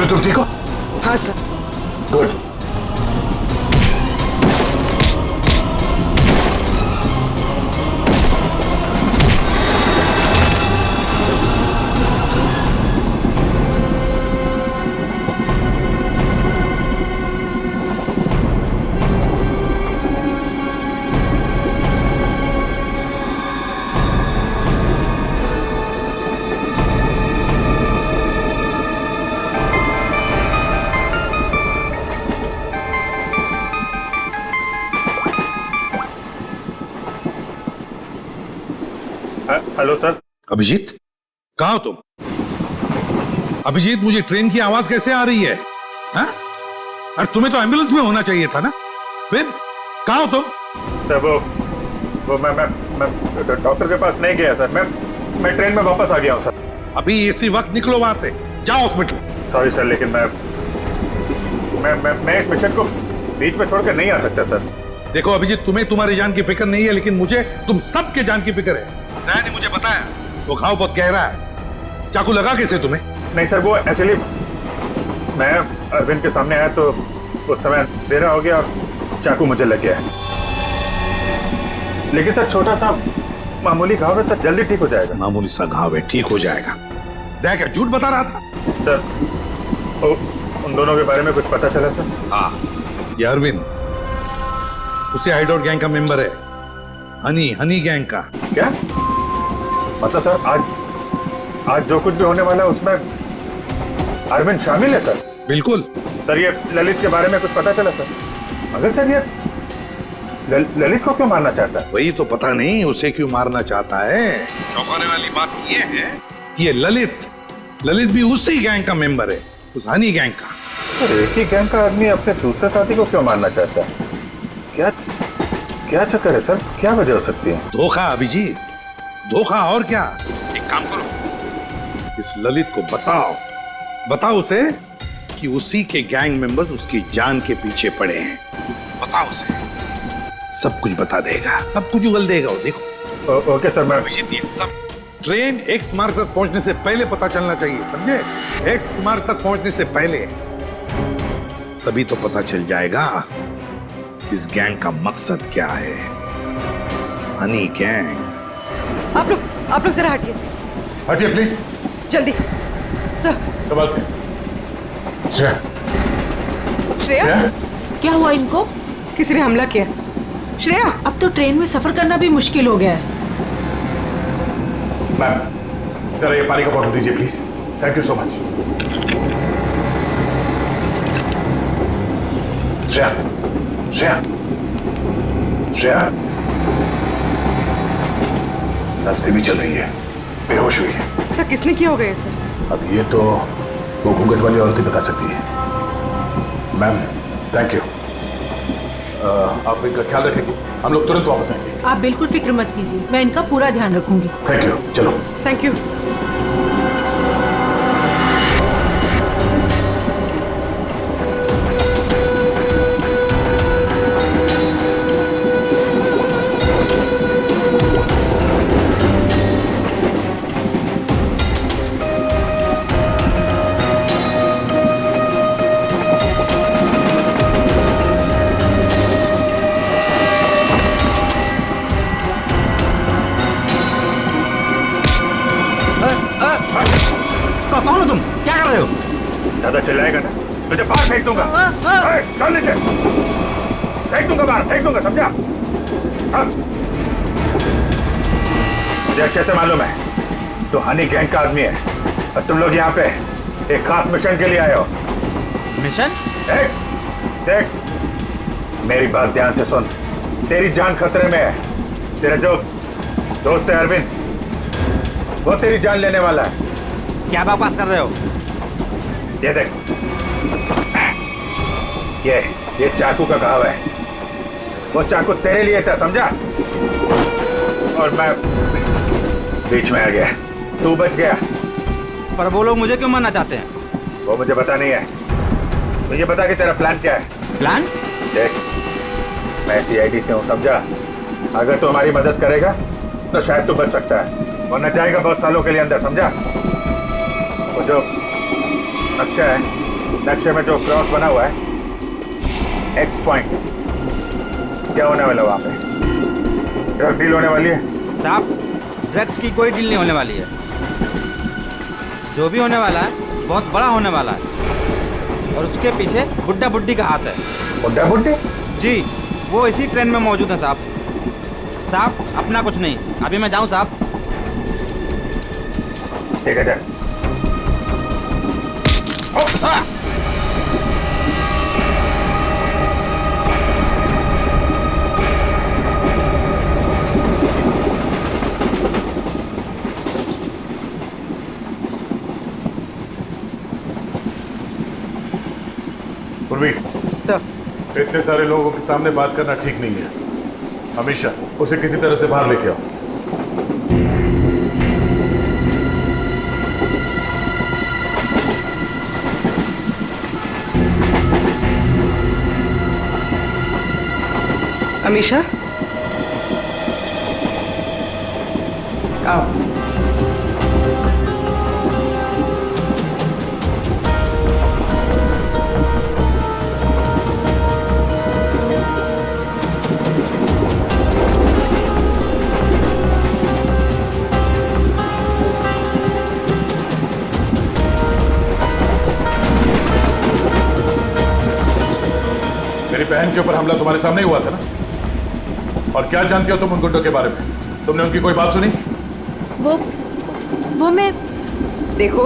अरविंद तुम ठीक हो? हाँ sir. Good. Hello sir. Abhijit, कहाँ हो तुम? अभिजीत, मुझे ट्रेन की आवाज कैसे आ रही है? हाँ? अरे तुम्हें तो एम्बुलेंस में होना चाहिए था ना। फिर कहाँ हो तुम? सर वो मैं डॉक्टर के पास नहीं गया सर। मैं ट्रेन में वापस आ गया हूँ सर। अभी इसी वक्त निकलो वहां से, जाओ हॉस्पिटल। सॉरी सर, लेकिन मैं इस मिशन को बीच में छोड़कर नहीं आ सकता सर। देखो अभिजीत, तुम्हें तुम्हारी जान की फिक्र नहीं है, लेकिन मुझे तुम सबके जान की फिक्र है। दया ने मुझे बताया वो घाव बहुत गहरा है। चाकू लगा कैसे तुम्हें? नहीं सर, वो एक्चुअली मैं अरविंद के सामने आया तो उस समय देर हो गया और चाकू मुझे लग गया है। लेकिन सर छोटा सा मामूली घाव है सर, जल्दी ठीक हो जाएगा। मामूली सा घाव है, ठीक हो जाएगा। दया क्या झूठ बता रहा था? सर उन दोनों के बारे में कुछ पता चला सर? हाँ, ये अरविंद उसे हाइडआउट गैंग का मेंबर है, हनी गैंग का। क्या मतलब सर, आज जो कुछ भी होने वाला है उसमें अरविंद शामिल है सर? बिल्कुल सर। ये ललित के बारे में कुछ पता चला सर? मगर सर ये ललित को क्यों मारना चाहता है? वही तो पता नहीं उसे क्यों मारना चाहता है। चौंकाने वाली बात यह है कि ये ललित भी उसी गैंग का मेंबर है, उस हनी गैंग का। सर एक ही गैंग का आदमी अपने दूसरे साथी को क्यों मारना चाहता है? क्या चक्कर है सर? क्या वजह हो सकती है? धोखा अभिजीत, धोखा। और क्या? एक काम करो, इस ललित को बताओ उसे कि उसी के गैंग मेंबर्स उसकी जान के पीछे पड़े हैं। बताओ उसे, सब कुछ बता देगा, सब कुछ उगल देगा वो। देखो। Okay sir. मैं अभिजीत, ये सब ट्रेन एक्स मार्ग तक पहुंचने से पहले पता चलना चाहिए, समझे? एक्स मार्ग तक पहुंचने से पहले, तभी तो पता चल जाएगा इस गैंग का मकसद क्या है। हनी गैंग। आप लोग जरा हटिए। हटिए प्लीज। जल्दी सर। सवाल पे। श्रेया। श्रेया, क्या हुआ इनको? किसी ने हमला किया। श्रेया, अब तो ट्रेन में सफर करना भी मुश्किल हो गया है। मैम जरा ये पानी का बोतल दीजिए please. Thank you so much. Shreya नब्ज धीमी चल रही है, बेहोश हुई है। सर किसने किया होगा ये सर? अब ये तो वो घूंघट वाली औरत ही बता सकती है। Ma'am thank you. आप इनका ख्याल रखेंगे, हम लोग तुरंत वापस आएंगे। आप बिल्कुल फिक्र मत कीजिए, मैं इनका पूरा ध्यान रखूंगी। Thank you. चलो। Thank you. कौन हो तुम? क्या कर रहे हो? ज्यादा चिल्लाएगा ना तुझे बाहर फेंक दूंगा। चल नीचे, फेंक दूंगा बाहर, फेंक दूंगा, समझा? हाँ। मुझे अच्छे से मालूम है तो हनी गैंग का आदमी है और तुम लोग यहाँ पे एक खास मिशन के लिए आए हो। मिशन? देख मेरी बात ध्यान से सुन। तेरी जान खतरे में है। तेरा जो दोस्त है अरविंद, वो तेरी जान लेने वाला है। क्या बकवास कर रहे हो? ये देख, ये चाकू का घाव है। वो चाकू तेरे लिए था, समझा? और मैं बीच में आ गया, तू बच गया। पर वो लोग मुझे क्यों मारना चाहते हैं? वो मुझे पता नहीं है। मुझे बता कि तेरा प्लान क्या है। प्लान? देख मैं CID से हूँ, समझा? अगर तू हमारी मदद करेगा तो शायद तू बच सकता है, वरना जाएगा बहुत सालों के लिए अंदर, समझा? वो जो नक्शा है नक्शे में जो क्रॉस बना हुआ है, एक्स पॉइंट, क्या होने वाला वहां पे? ड्रग डील होने वाली है? साहब, ड्रग्स की कोई डील नहीं होने वाली है। जो भी होने वाला है बहुत बड़ा होने वाला है, और उसके पीछे बुड्ढा बुड्ढी का हाथ है। बुड्ढा बुड्ढी? जी, वो इसी ट्रेन में मौजूद है साहब। साहब, अपना कुछ नहीं, अभी मैं जाऊं साहब? ठीक है, चल। पूर्वी, सर। इतने सारे लोगों के सामने बात करना ठीक नहीं है। हमेशा उसे किसी तरह से बाहर लेके आओ। अमीशा, आओ। मेरी बहन के ऊपर हमला तुम्हारे सामने ही हुआ था ना? और क्या जानती हो तुम उन गुंडों के बारे में? तुमने उनकी कोई बात सुनी? वो मैं देखो,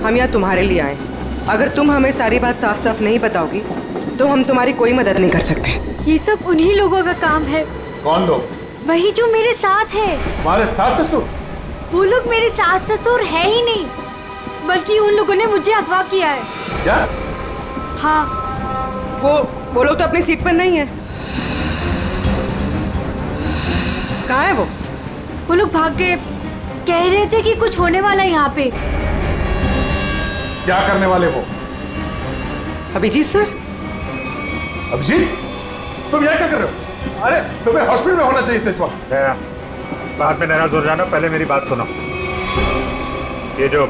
हम यहाँ तुम्हारे लिए आए। अगर तुम हमें सारी बात साफ साफ नहीं बताओगी तो हम तुम्हारी कोई मदद नहीं कर सकते। ये सब उन्हीं लोगों का काम है। कौन लोग? वही जो मेरे साथ है। तुम्हारे सास ससुर? वो लोग मेरे सास ससुर है ही नहीं, बल्कि उन लोगों ने मुझे अगवा किया है। क्या? हाँ। वो लोग तो अपनी सीट पर नहीं है। कहाँ है वो? वो लोग भाग गए। कह रहे थे कि कुछ होने वाला है यहाँ पे। क्या करने वाले वो? अभिजीत सर। अभिजीत, तुम यहाँ क्या कर रहे हो? अरे तुम्हें हॉस्पिटल में होना चाहिए था इस वक्त। बाद में नाराज हो जाना, पहले मेरी बात सुनो। ये जो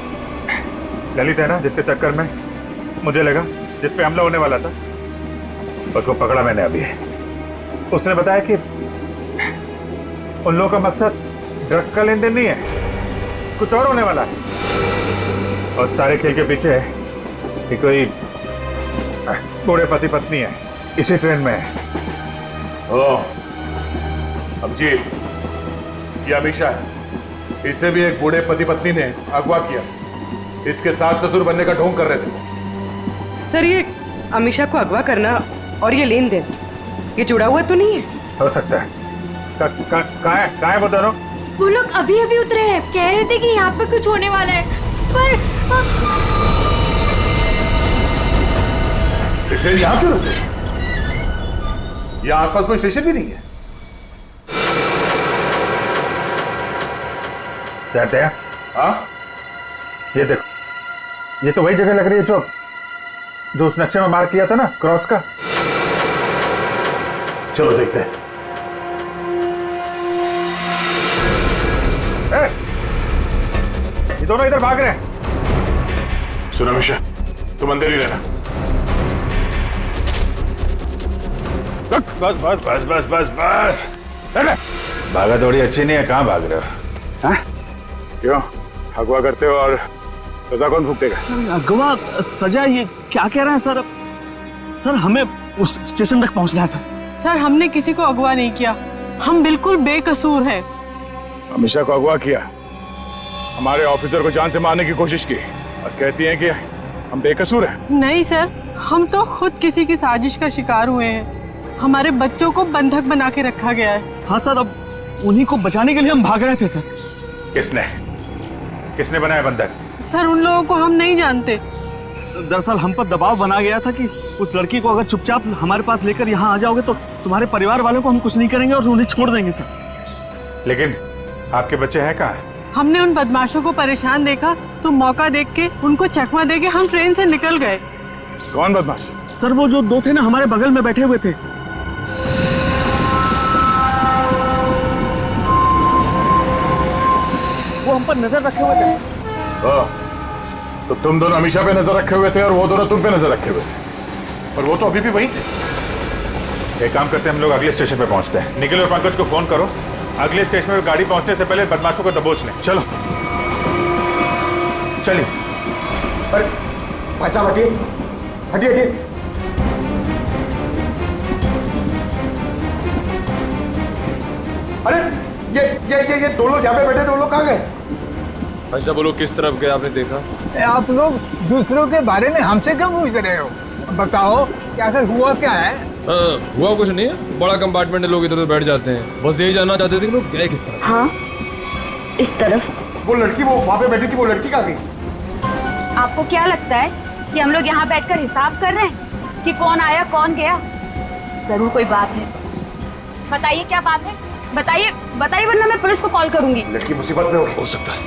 ललित है ना, जिसके चक्कर में मुझे लगा जिस पे हमला होने वाला था, उसको पकड़ा मैंने अभी। उसने बताया कि उन लोगों का मकसद ड्रग का लेन देन नहीं है, कुछ और होने वाला है। और सारे खेल के पीछे है कि कोई बूढ़े पति पत्नी है, इसी ट्रेन में है। ओह, अभिजीत, ये अमीशा है। इसे भी एक बूढ़े पति पत्नी ने अगवा किया। इसके सास ससुर बनने का ढोंग कर रहे थे। सर, ये अमीशा को अगवा करना और ये लेन देन, ये जुड़ा हुआ तो नहीं है? हो सकता है। कहाँ है वो दोनों? वो लोग अभी अभी उतरे हैं। कह रहे थे कि यहाँ पे कुछ होने वाला है, पर ट्रेन यहाँ क्यों रुके? यहाँ आसपास कोई स्टेशन भी नहीं है। जानते हैं? हाँ? ये देखो, ये तो वही जगह लग रही है जो उस नक्शे में मार्क किया था ना, क्रॉस का। चलो देखते हैं। ये दोनों इधर भाग रहे हैं। सुनो अमीशा, तुम अंदर ही रहना। बस बस बस बस बस बस। भागा दौड़ी अच्छी नहीं है, कहाँ भाग रहे हो? हाँ? क्यों अगवा करते हो और सजा कौन भुगतेगा? अगवा सजा? ये क्या कह रहे हैं सर? सर, हमें उस स्टेशन तक पहुंचना है सर। सर, हमने किसी को अगवा नहीं किया। हम बिल्कुल बेकसूर हैं। अमीशा को अगवा किया, हमारे ऑफिसर को जान से मारने की कोशिश की, और कहती हैं कि हम बेकसूर हैं। नहीं सर, हम तो खुद किसी की साजिश का शिकार हुए हैं। हमारे बच्चों को बंधक बना के रखा गया है। हाँ सर, अब उन्हीं को बचाने के लिए हम भाग रहे थे सर। किसने बनाया बंधक? सर, उन लोगों को हम नहीं जानते। दरअसल हम पर दबाव बना गया था कि उस लड़की को अगर चुपचाप हमारे पास लेकर यहाँ आ जाओगे तो तुम्हारे परिवार वालों को हम कुछ नहीं करेंगे और उन्हें छोड़ देंगे सर। लेकिन आपके बच्चे हैं कहाँ? हमने उन बदमाशों को परेशान देखा तो मौका देख के उनको चकमा देके हम ट्रेन से निकल गए। कौन बदमाश? सर, वो जो दो थे ना, हमारे बगल में बैठे हुए थे। वो हम पर नजर रखे हुए थे। तो तुम दोनों अमीशा पे नजर रखे हुए थे और वो दोनों तुम पे नजर रखे हुए थे, और वो तो अभी भी वहीं थे। एक काम करते हैं, हम लोग अगले स्टेशन पे पहुंचते हैं। निखिल और पंकज को फोन करो, अगले स्टेशन पे गाड़ी पहुंचने से पहले बदमाशों को दबोच लें। चलो चलिए। अरे भाई साहब हटिए, हटिए हटिए। अरे ये दो लोग यहाँ पे बैठे थे, वो लोग कहाँ गए? भाई साहब वो लोग किस तरफ गए आपने देखा? आप लोग दूसरों के बारे में हमसे क्यों पूछ रहे हो? बताओ क्या सर हुआ क्या है? हुआ कुछ नहीं है, बड़ा कंपार्टमेंट है, लोग इधर उधर बैठ जाते हैं। बस यही जानना चाहते थे कि लोग गए किस तरफ। हाँ इस तरफ। वो लड़की वो वहाँ पे बैठी थी, वो लड़की कहाँ गई? आपको क्या लगता है कि हम लोग यहाँ बैठकर हिसाब कर रहे हैं कि कौन आया कौन गया? जरूर कोई बात है। बताइए क्या बात है, बताइए बताइए, वरना मैं पुलिस को कॉल करूंगी। लड़की मुसीबत में हो सकता है।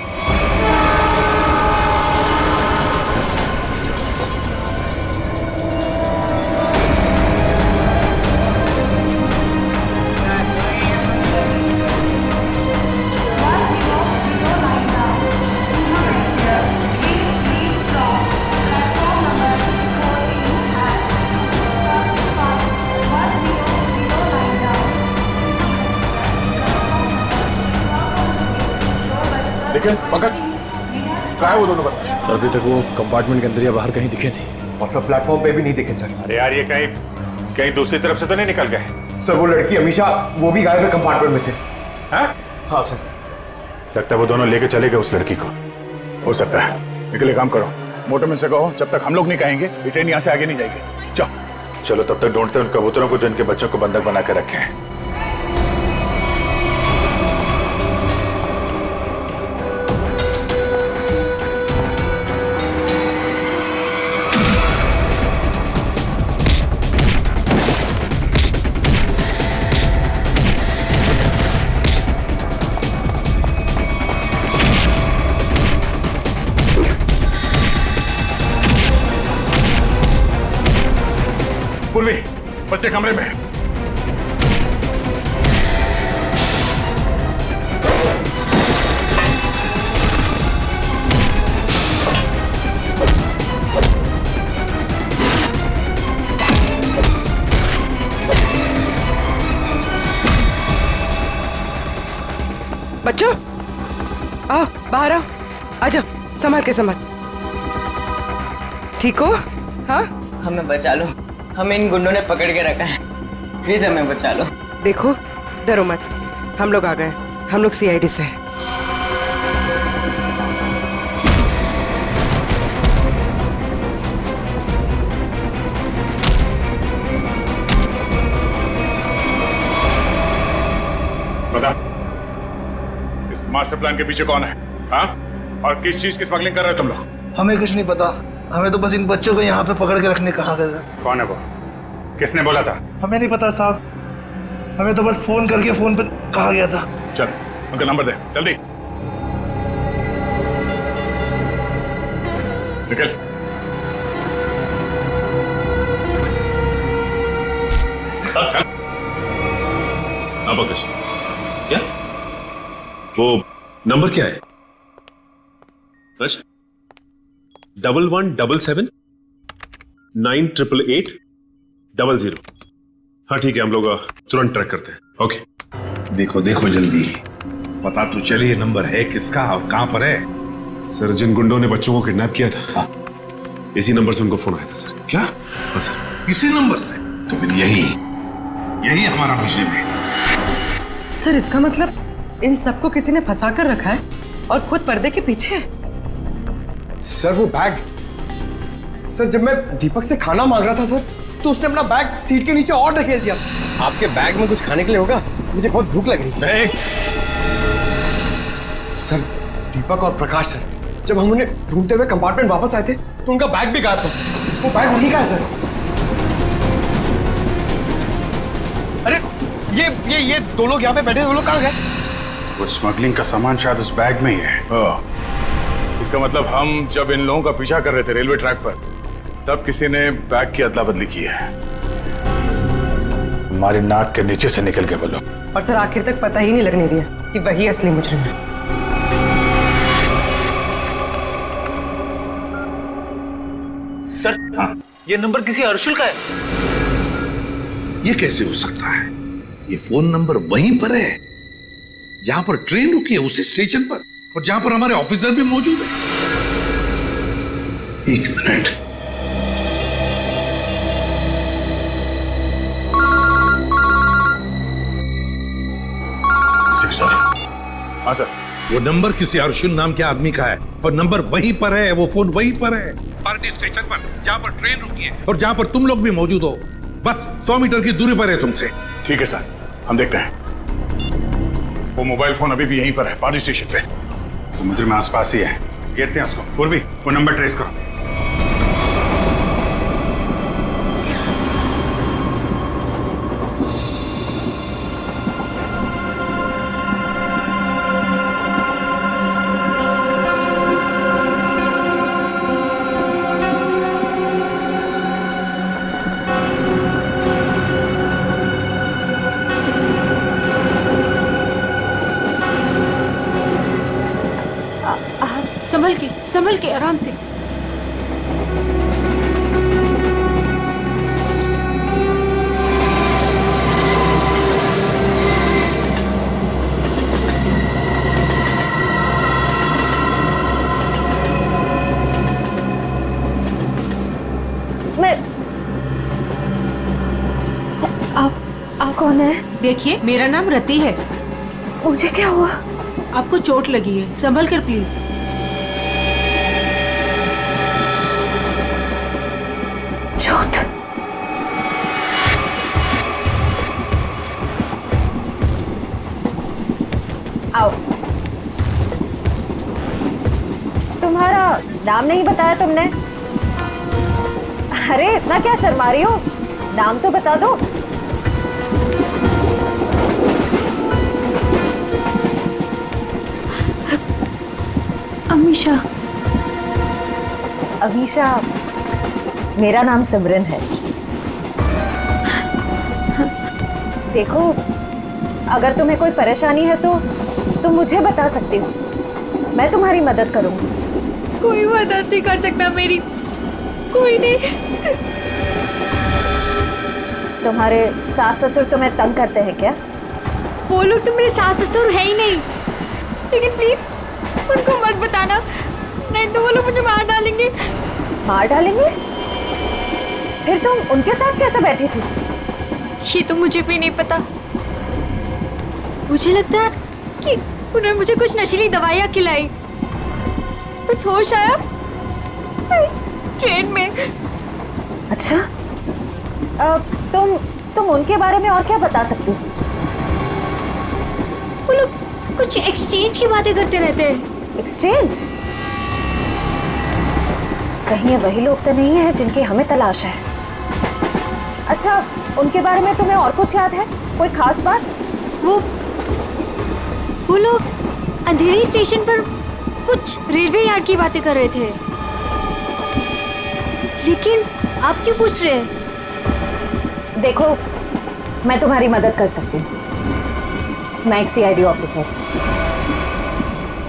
लेकिन पंकज कहाँ है वो दोनों बदमाश? सर अभी तक वो कंपार्टमेंट के अंदर या बाहर कहीं दिखे नहीं। और सब प्लेटफॉर्म पे भी नहीं दिखे सर। अरे यार, ये कहीं कहीं दूसरी तरफ से तो नहीं निकल गए? सर वो लड़की अमीशा वो भी गायब है कंपार्टमेंट में से। हाँ हाँ सर। लगता है वो दोनों लेके चले गए उस लड़की को। हो सकता है। निकल एक काम करो, मोटरमैन से कहो जब तक हम लोग नहीं कहेंगे ये ट्रेन यहाँ से आगे नहीं जाएगी। चलो चलो तब तक ढूंढते हैं उन कबूतरों को जिनके बच्चों को बंधक बना के रखे हैं। पूर्वी, बच्चे कमरे में। बच्चों आओ बाहर आओ, आजा, संभाल के संभाल। ठीक हो? हाँ हमें बचा लो, हमें इन गुंडों ने पकड़ के रखा है, प्लीज हमें बचा लो। देखो डरो मत, हम लोग आ गए, हम लोग सीआईडी से हैं। बता, इस मास्टर प्लान के पीछे कौन है? हाँ? और किस चीज की स्मगलिंग कर रहे हो तुम लोग? हमें कुछ नहीं पता, हमें तो बस इन बच्चों को यहाँ पे पकड़ के रखने कहा गया। कौन है वो? किसने बोला था? हमें नहीं पता साहब, हमें तो बस फोन करके फोन पे कहा गया था। चल उनका नंबर दे जल्दी। निकल। चल। अब क्या? वो नंबर क्या है? 1177 9888 00। हाँ ठीक है, हम लोग तुरंत ट्रैक करते हैं। ओके। देखो देखो जल्दी, पता तो चले ये नंबर है किसका और कहां पर है। सर जिन गुंडों ने बच्चों को किडनैप किया था, इसी नंबर से उनको फोन आया था सर। क्या? हाँ सर। इसी नंबर से? तो फिर यही हमारा मिशन है। सर इसका मतलब इन सबको किसी ने फंसा कर रखा है और खुद पर्दे के पीछे है। सर वो बैग, सर जब मैं दीपक से खाना मांग रहा था सर, तो उसने अपना बैग सीट के नीचे और ढकेल दिया। आपके बैग में कुछ खाने के लिए होगा, मुझे बहुत भूख लग रही। सर दीपक और प्रकाश सर, जब हम उन्हें ढूंढते हुए कंपार्टमेंट वापस आए थे तो उनका बैग भी गायब था सर। वो बैग उन्हीं का है सर। अरे ये दो लोग यहाँ पे बैठे, वो लोग कहाँ गए? वो स्मगलिंग का सामान शायद उस बैग में ही है। इसका मतलब हम जब इन लोगों का पीछा कर रहे थे रेलवे ट्रैक पर, तब किसी ने बैग की अदला बदली की है। हमारी नाक के नीचे से निकल के बोलो। और सर आखिर तक पता ही नहीं लगने दिया कि वही असली मुजरिम है। सर ये नंबर किसी अर्शुल का है। ये कैसे हो सकता है? ये फोन नंबर वहीं पर है जहां पर ट्रेन रुकी है, उसी स्टेशन पर, और जहां पर हमारे ऑफिसर भी मौजूद है। एक मिनट। सर। हाँ सर। वो नंबर किसी अर्जुन नाम के आदमी का है और नंबर वहीं पर है, वो फोन वहीं पर है, पार्टी स्टेशन पर, जहां पर ट्रेन रुकी है और जहां पर तुम लोग भी मौजूद हो। बस 100 मीटर की दूरी पर है तुमसे। ठीक है सर, हम देखते हैं। वो मोबाइल फोन अभी भी यहीं पर है, पार्टी स्टेशन पे। तो मुझे में आसपास ही है, घेरते हैं उसको। पूर्वी वो नंबर ट्रेस करो। संभल के आराम से। आप कौन है? देखिए मेरा नाम रति है। मुझे क्या हुआ? आपको चोट लगी है, संभल कर प्लीज। चोट? आओ। तुम्हारा नाम नहीं बताया तुमने? अरे इतना क्या शर्मा रही हो? नाम तो बता दो। अमीशा। अमीशा, मेरा नाम सिमरन है। देखो, अगर तुम्हें कोई परेशानी है तो तुम मुझे बता सकती हो, मैं तुम्हारी मदद करूंगी। कोई मदद नहीं कर सकता मेरी, कोई नहीं। तुम्हारे सास ससुर तुम्हें तंग करते हैं क्या? वो लोग तो मेरे सास ससुर है ही नहीं, लेकिन प्लीज उनको मत बताना, नहीं तो वो लोग मुझे मार डालेंगे। मार डालेंगे? फिर तुम उनके साथ कैसे बैठी थी? ये तो मुझे भी नहीं पता। मुझे लगता है कि उन्होंने मुझे कुछ नशीली दवाइयाँ खिलाई, बस होश आया इस ट्रेन में। अच्छा, तुम उनके बारे में और क्या बता सकती हो? वो लोग कुछ एक्सचेंज की बातें करते रहते हैं। एक्सचेंज? कहीं ये वही लोग तो नहीं है जिनकी हमें तलाश है। अच्छा, उनके बारे में तुम्हें और कुछ याद है? कोई खास बात? वो लोग अंधेरी स्टेशन पर कुछ रेलवे यार्ड की बातें कर रहे थे, लेकिन आप क्यों पूछ रहे हैं? देखो, मैं तुम्हारी मदद कर सकती हूँ। मैं एक CID ऑफिसर।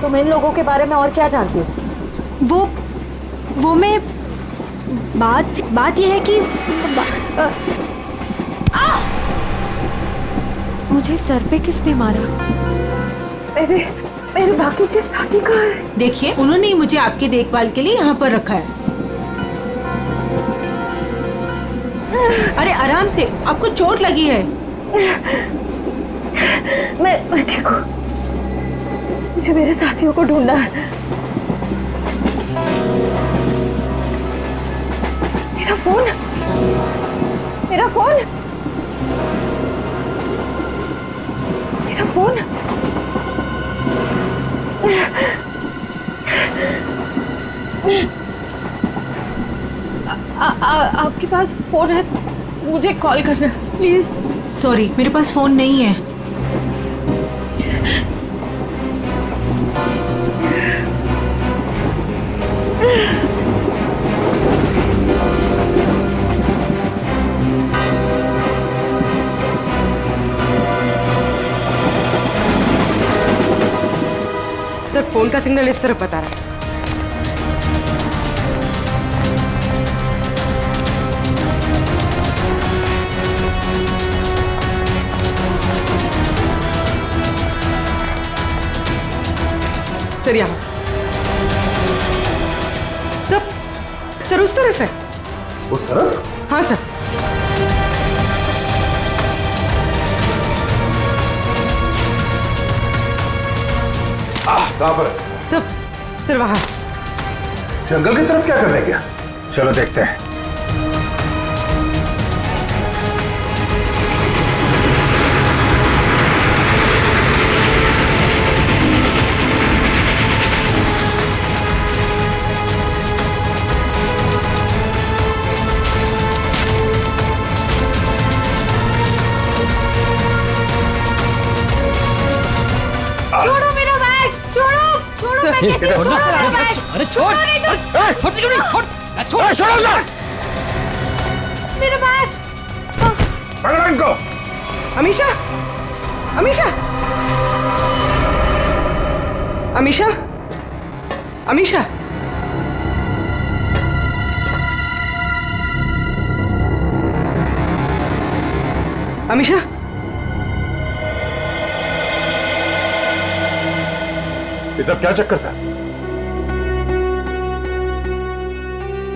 तुम इन लोगों के बारे में और क्या जानती हो? वो मैं बात यह है कि मुझे सर पे किसने मारा? मेरे बाकी के साथी कहाँ हैं? देखिए, उन्होंने ही मुझे आपकी देखभाल के लिए यहाँ पर रखा है। अरे आराम से, आपको चोट लगी है। मैं ठीक हूँ। मुझे मेरे साथियों को ढूंढना है। मेरा फोन, मेरा फोन, मेरा फोन। आपके पास फोन है? मुझे कॉल करना प्लीज। सॉरी, मेरे पास फोन नहीं है। सर, फोन का सिग्नल इस तरफ बता रहा है। सर यहाँ। सर उस तरफ है। उस तरफ? हाँ सर। कहाँ पर है? सर वहाँ। जंगल की तरफ क्या करने गया? चलो देखते हैं। छोड़ो मेरा बैग, छोड़ो मैं कहती हूँ, छोड़ो मेरा बैग। अरे छोड़, नहीं तो छोड़ क्यों नहीं? छोड़, छोड़ो ना। मेरा बैग। पकड़ो इनको। अमीशा, अमीशा, अमीशा, अमीशा। अमीशा, ये सब क्या चक्कर था?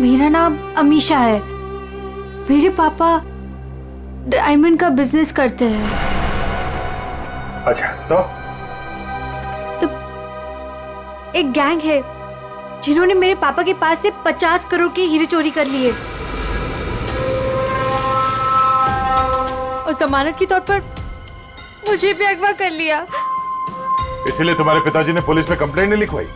मेरा नाम अमीशा है। मेरे पापा डायमंड का बिजनेस करते हैं। अच्छा तो एक गैंग है जिन्होंने मेरे पापा के पास से 50 करोड़ के हीरे चोरी कर लिए और जमानत के तौर पर मुझे भी अगवा कर लिया। इसीलिए तुम्हारे पिताजी ने पुलिस में कंप्लेंट नहीं लिखवाई?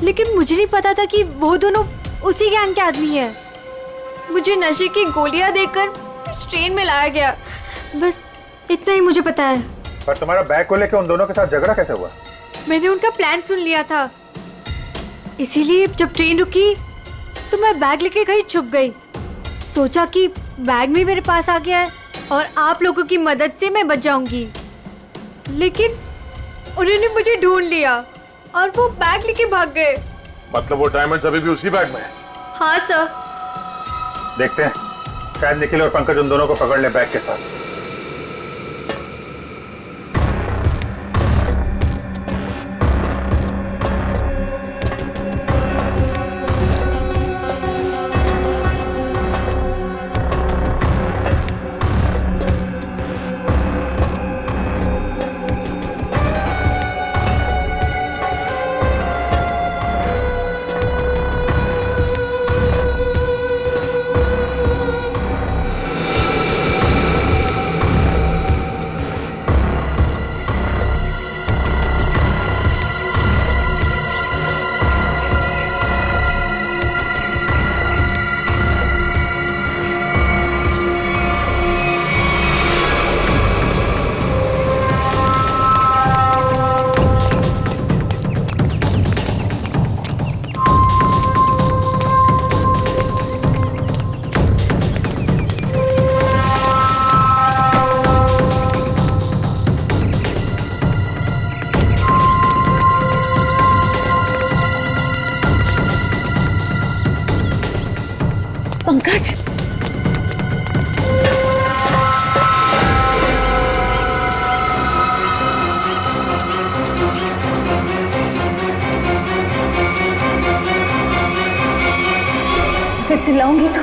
लेकिन मुझे नहीं पता था कि वो दोनों उसी गैंग के आदमी हैं। मुझे नशे की गोलियां देकर इस ट्रेन में लाया गया, बस इतना ही मुझे पता है। पर तुम्हारा बैग को लेकर उन दोनों के साथ झगड़ा कैसे हुआ? मैंने उनका प्लान सुन लिया था, इसीलिए जब ट्रेन रुकी तो मैं बैग लेके कहीं छुप गई। सोचा कि बैग भी मेरे पास आ गया है और आप लोगों की मदद से मैं बच जाऊंगी, लेकिन उन्होंने मुझे ढूंढ लिया और वो बैग लेके भाग गए। मतलब वो डायमंड्स अभी भी उसी बैग में है? हाँ सर। देखते हैं, शायद निखिल और पंकज उन दोनों को पकड़ ले बैग के साथ। पंकज, फिर चिल्लाऊंगी तो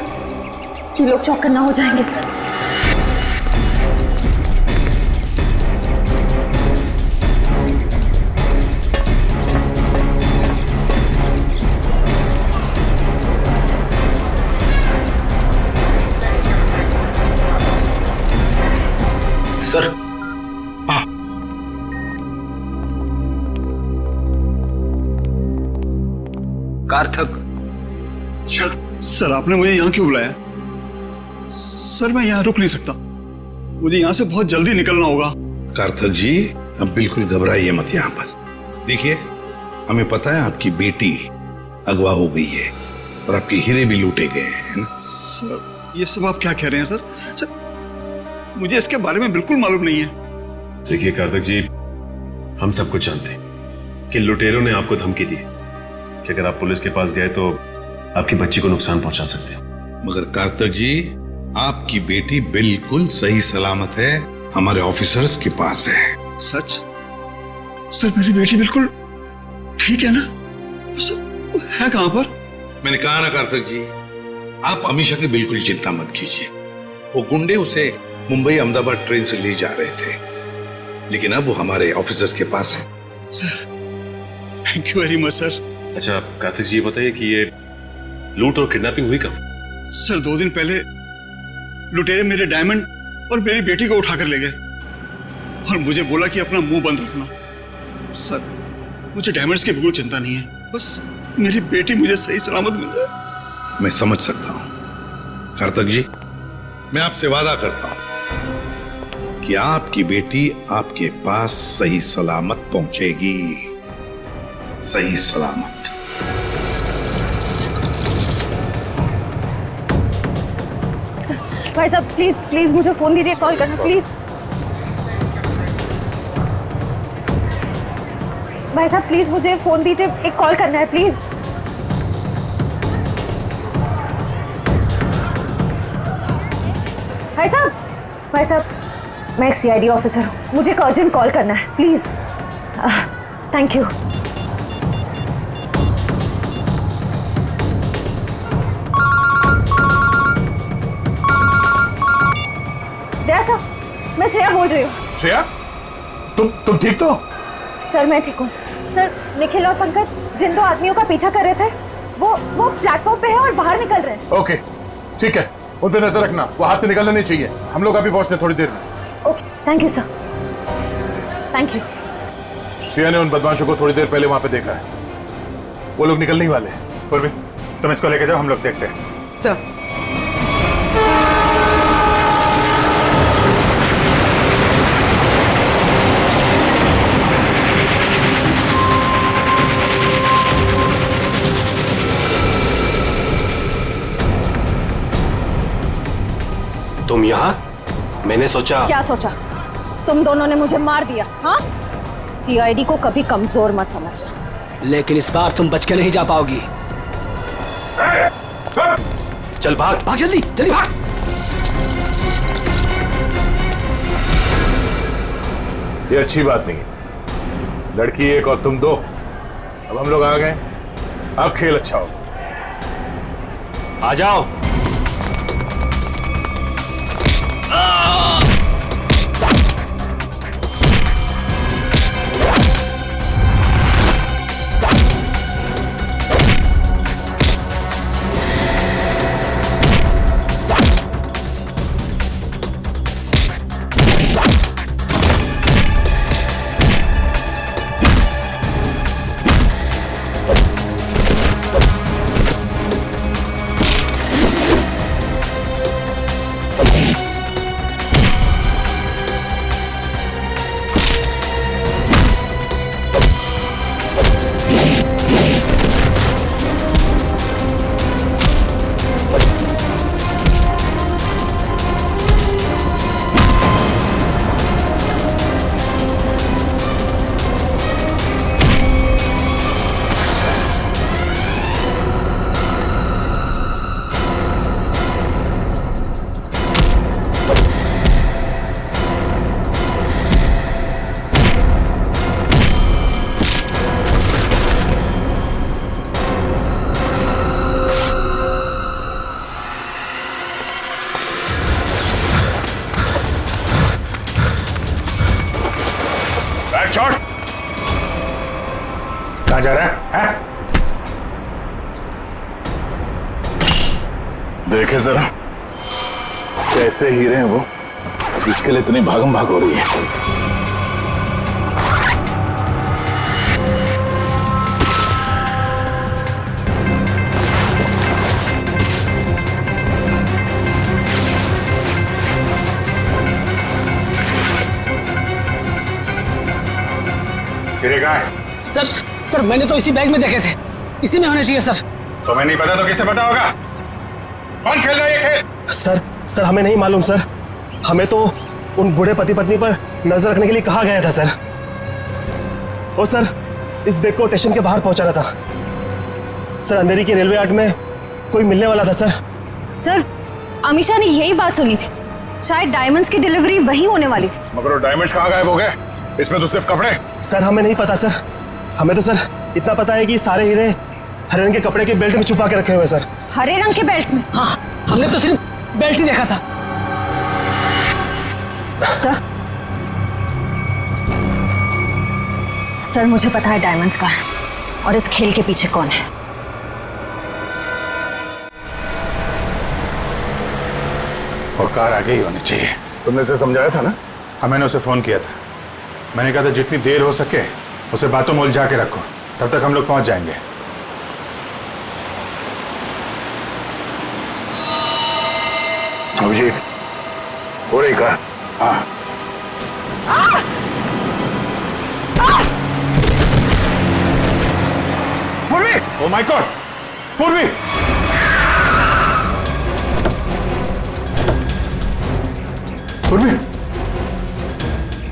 ये लोग चौकन्ना हो जाएंगे। सर, हाँ, कार्थक। सर आपने मुझे यहाँ क्यों बुलाया? सर मैं यहाँ रुक नहीं सकता, मुझे यहाँ से बहुत जल्दी निकलना होगा। कार्थक जी, अब बिल्कुल घबराइए मत यहाँ पर। देखिए, हमें पता है आपकी बेटी अगवा हो गई है और आपके हीरे भी लूटे गए हैं, है ना? सर ये सब आप क्या कह रहे हैं? सर मुझे इसके बारे में बिल्कुल मालूम नहीं है। देखिए कार्तिक जी, हम सब कुछ जानते हैं कि लुटेरों ने आपको धमकी दी कि अगर आप पुलिस के पास गए तो आपकी बच्ची को नुकसान पहुंचा सकते हैं। मगर कार्तिक जी, आपकी बेटी बिल्कुल सही सलामत है, हमारे ऑफिसर्स के पास है। सच? सर मेरी बेटी बिल्कुल ठीक है ना? सर वो है कहां पर? मैंने कहा ना कार्तिक जी, आप अमीषा की बिल्कुल चिंता मत कीजिए। वो गुंडे उसे मुंबई अहमदाबाद ट्रेन से ले जा रहे थे, लेकिन अब वो हमारे ऑफिसर्स के पास है। Sir thank you very much sir. अच्छा कार्तिक जी, ये बताइए कि ये लूट और किडनैपिंग हुई कब? सर 2 दिन पहले लुटेरे मेरे डायमंड और मेरी बेटी को उठाकर ले गए और मुझे बोला कि अपना मुंह बंद रखना। सर मुझे डायमंड्स की बिल्कुल चिंता नहीं है, बस मेरी बेटी मुझे सही सलामत मिल जाए। मैं समझ सकता हूं कार्तिक जी, मैं आपसे वादा करता हूं कि आपकी बेटी आपके पास सही सलामत पहुंचेगी, सही सलामत। भाई साहब प्लीज प्लीज मुझे फोन दीजिए, कॉल करना प्लीज। भाई साहब प्लीज मुझे फोन दीजिए, एक कॉल करना है प्लीज। भाई साहब मैं एक सीआईडी ऑफिसर हूँ, मुझे एक अर्जेंट कॉल करना है प्लीज। Thank you. दया साहब मैं श्रेया बोल रही हूँ। श्रेया, तुम ठीक तो? सर मैं ठीक हूँ सर। निखिल और पंकज जिन 2 आदमियों का पीछा कर रहे थे वो प्लेटफॉर्म पे है और बाहर निकल रहे हैं। ओके ठीक है, उन पे नजर रखना, वो हाथ से निकलना नहीं चाहिए। हम लोग अभी पहुंचते थोड़ी देर में। Okay thank you sir, thank you. Shreya ने उन बदमाशों को थोड़ी देर पहले वहां पे देखा है, वो लोग निकलने वाले हैं। परवीन तुम इसको लेके जाओ, हम लोग देखते हैं। सर तुम यहाँ? मैंने सोचा। क्या सोचा? तुम दोनों ने मुझे मार दिया। हाँ, सीआईडी को कभी कमजोर मत समझना। लेकिन इस बार तुम बच के नहीं जा पाओगी। चल भाग भाग, जल्दी जल्दी भाग। ये अच्छी बात नहीं है, लड़की एक और तुम 2। अब हम लोग आ गए, अब खेल अच्छा हो। आ जाओ। कहाँ जा रहा है? देखे जरा कैसे हीरे हैं वो, जिसके लिए इतनी भागम भाग हो रही है। हीरे कहाँ है? सर मैंने तो इसी बैग में देखे थे, इसी में होने चाहिए सर। तुम्हें नहीं पता तो किसे पता होगा? कौन खेल रहा है ये खेल? सर हमें नहीं मालूम सर, हमें तो उन बूढ़े पति पत्नी पर नजर रखने के लिए कहा गया था सर। और सर इस बैग को स्टेशन के बाहर पहुंचाना था सर, अंधेरी के रेलवे यार्ड में कोई मिलने वाला था सर। सर अमीषा ने यही बात सुनी थी, शायद डायमंड्स की डिलीवरी वहीं होने वाली थी। मगर वो डायमंड्स कहाँ गायब हो गए? इसमें तो सिर्फ कपड़े। सर हमें नहीं पता सर, हमें तो सर इतना पता है कि सारे हीरे हरे रंग के कपड़े के बेल्ट में छुपा के रखे हुए सर। हरे रंग के बेल्ट में? हाँ, हमने तो सिर्फ बेल्ट ही देखा था। सर मुझे पता है डायमंड्स का है और इस खेल के पीछे कौन है। औकार आगे ही होनी चाहिए। तुमने उसे समझाया था ना? हाँ, मैंने उसे फोन किया था। मैंने कहा था जितनी देर हो सके उसे बातों में उलझा के रखो, तब तक हम लोग पहुंच जाएंगे। अभिजीत, हो रही का? हाँ। पूर्वी! Oh my God! पूर्वी! पूर्वी!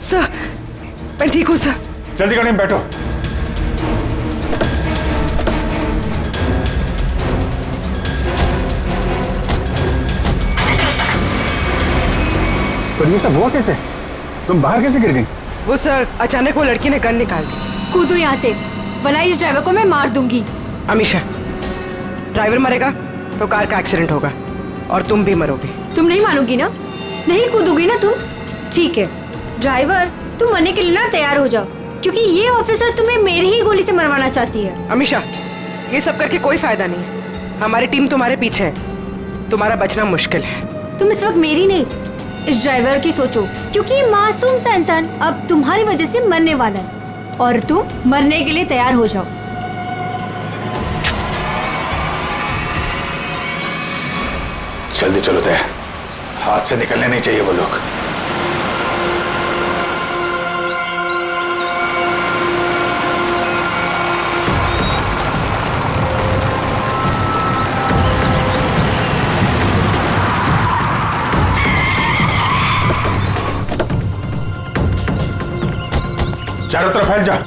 सर, मैं ठीक हूँ सर। जल्दी गाड़ी में बैठो। पर ये सब हुआ कैसे? तुम बाहर कैसे गिर गई? वो सर, अचानक वो लड़की ने गन निकाल दी। कूदो यहाँ से, वरना इस ड्राइवर को मैं मार दूंगी। अमीशा, ड्राइवर मरेगा तो कार का एक्सीडेंट होगा और तुम भी मरोगी। तुम नहीं मानोगी ना? नहीं कूदोगी ना तुम? ठीक है ड्राइवर, तुम मरने के लिए ना तैयार हो जाओ, क्योंकि ये ऑफिसर तुम्हें मेरी ही गोली से मरवाना चाहती है। अमीशा, ये सब करके कोई फायदा नहीं है। हमारी टीम तुम्हारे पीछे है, तुम्हारा बचना मुश्किल है। तुम इस वक्त मेरी नहीं, इस ड्राइवर की सोचो, क्योंकि ये मासूम सा इंसान अब तुम्हारी वजह से मरने वाला है और तुम मरने के लिए तैयार हो जाओ। जल्दी चलो तय, हाथ से निकलने नहीं चाहिए वो लोग। चारों तरफ फैल जा।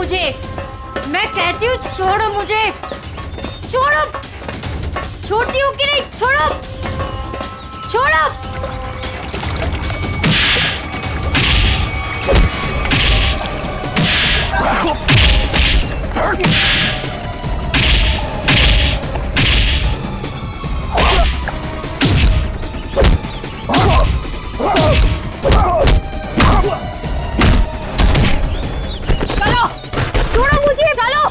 मुझे, मैं कहती हूँ छोड़ो मुझे, छोड़ो। छोड़ती हूँ कि नहीं? छोड़ो, छोड़ो। चलो, छोड़ो मुझे, चलो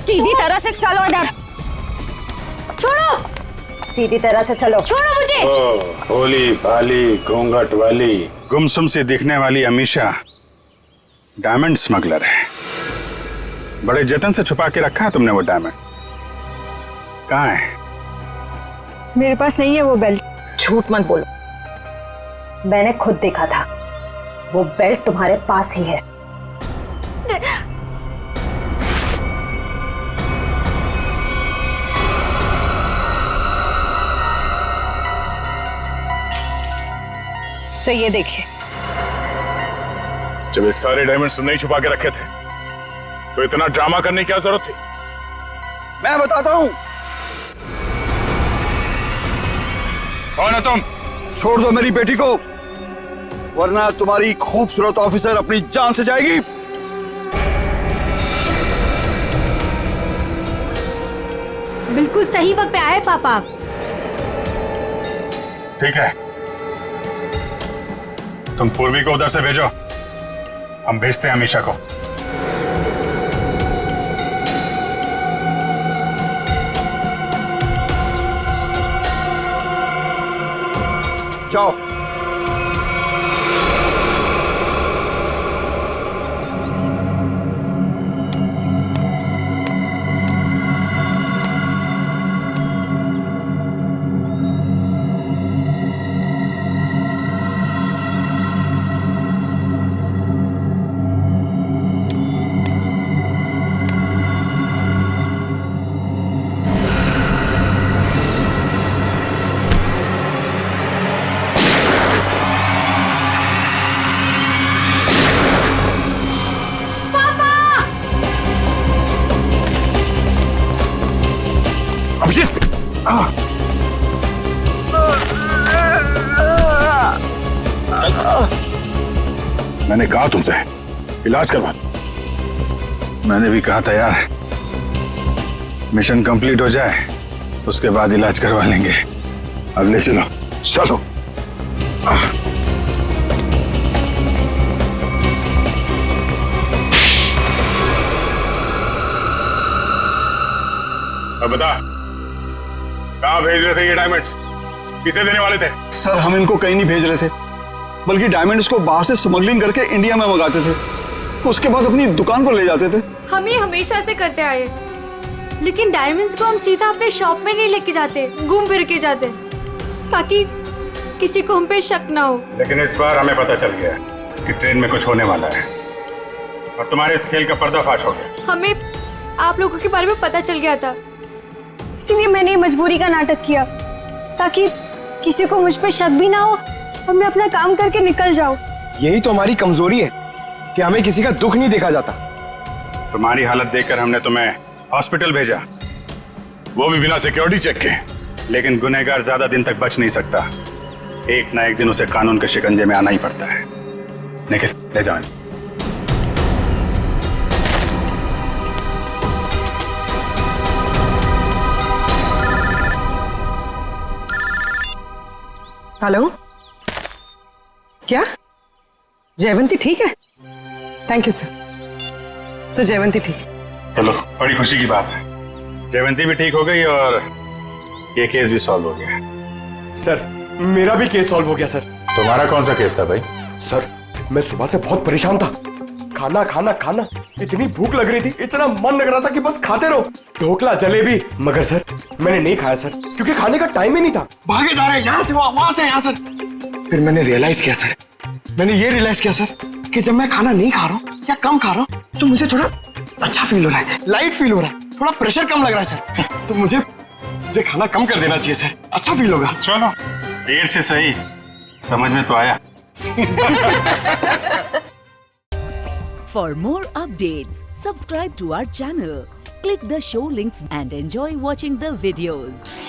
सीधी तरह से चलो इधर, छोड़ो, सीधी तरह से चलो, छोड़ो मुझे। भोली भाली घूंघट वाली गुमसुम सी दिखने वाली अमीशा डायमंड स्मगलर है। बड़े जतन से छुपा के रखा है तुमने वो डायमंड, कहाँ है? मेरे पास नहीं है वो बेल्ट। झूठ मत बोलो, मैंने खुद देखा था, वो बेल्ट तुम्हारे पास ही है। सो ये देखिए, जब ये सारे डायमंड्स तुमने ही छुपा के रखे थे तो इतना ड्रामा करने की क्या जरूरत थी? मैं बताता हूँ। कौन है तुम? छोड़ दो मेरी बेटी को, वरना तुम्हारी खूबसूरत ऑफिसर अपनी जान से जाएगी। बिल्कुल सही वक्त पे आए पापा। ठीक है, तुम पूर्वी को उधर से भेजो, हम भेजते हैं अमीशा को। जाओ। मैंने कहा तुमसे इलाज करवा। मैंने भी कहा था यार, मिशन कंप्लीट हो जाए उसके बाद इलाज करवा लेंगे। अब ले चलो, चलो। अब बता, कहाँ भेज रहे थे ये डायमंड्स? किसे देने वाले थे? सर हम इनको कहीं नहीं भेज रहे थे, बल्कि डायमंड्स को बाहर से स्मगलिंग करके इंडिया में मंगाते थे, उसके बाद अपनी दुकान पर ले जाते थे। हम ये हमेशा से करते आए, लेकिन डायमंड्स को हम सीधा अपने शॉप में नहीं लेके जाते, घूम फिर के जाते, ताकि किसी को हम पे शक ना हो। लेकिन इस बार हमें पता चल गया कि ट्रेन में कुछ होने वाला है और तुम्हारे इस खेल का पर्दाफाश हो गया। हमें आप लोगों के बारे में पता चल गया था, इसीलिए मैंने मजबूरी का नाटक किया, ताकि किसी को मुझ पे शक भी ना हो और मैं अपना काम करके निकल जाऊं। यही तो हमारी कमजोरी है कि हमें किसी का दुख नहीं देखा जाता। तुम्हारी हालत देखकर हमने तुम्हें हॉस्पिटल भेजा, वो भी बिना सिक्योरिटी चेक के। लेकिन गुनहगार ज्यादा दिन तक बच नहीं सकता, एक ना एक दिन उसे कानून के शिकंजे में आना ही पड़ता है। निखिल, ले जाओ। हेलो, क्या जयवंती ठीक है? Thank you sir. जयवंती ठीक है। चलो, बड़ी खुशी की बात है, जयवंती भी ठीक हो गई और ये केस भी सॉल्व हो गया। सर मेरा भी केस सॉल्व हो गया सर। तुम्हारा कौन सा केस था भाई? सर मैं सुबह से बहुत परेशान था, खाना खाना खाना, इतनी भूख लग रही थी, इतना मन लग रहा था कि बस खाते रहो, ढोकला जलेबी, मगर सर मैंने नहीं खाया सर, क्योंकि खाने का टाइम ही नहीं था। भागे जा रहे यहाँ से वहां से यहाँ सर। फिर मैंने रियलाइज किया सर, मैंने ये रियलाइज किया सर कि जब मैं खाना नहीं खा रहा हूँ या कम खा रहा हूँ तो मुझे थोड़ा अच्छा फील हो रहा है, लाइट फील हो रहा है, थोड़ा प्रेशर कम लग रहा है सर। तो मुझे खाना कम कर देना चाहिए सर, अच्छा फील होगा। चलो, देर से सही, समझ में तो आया। For more updates, subscribe to our channel, click the show links and enjoy watching the videos.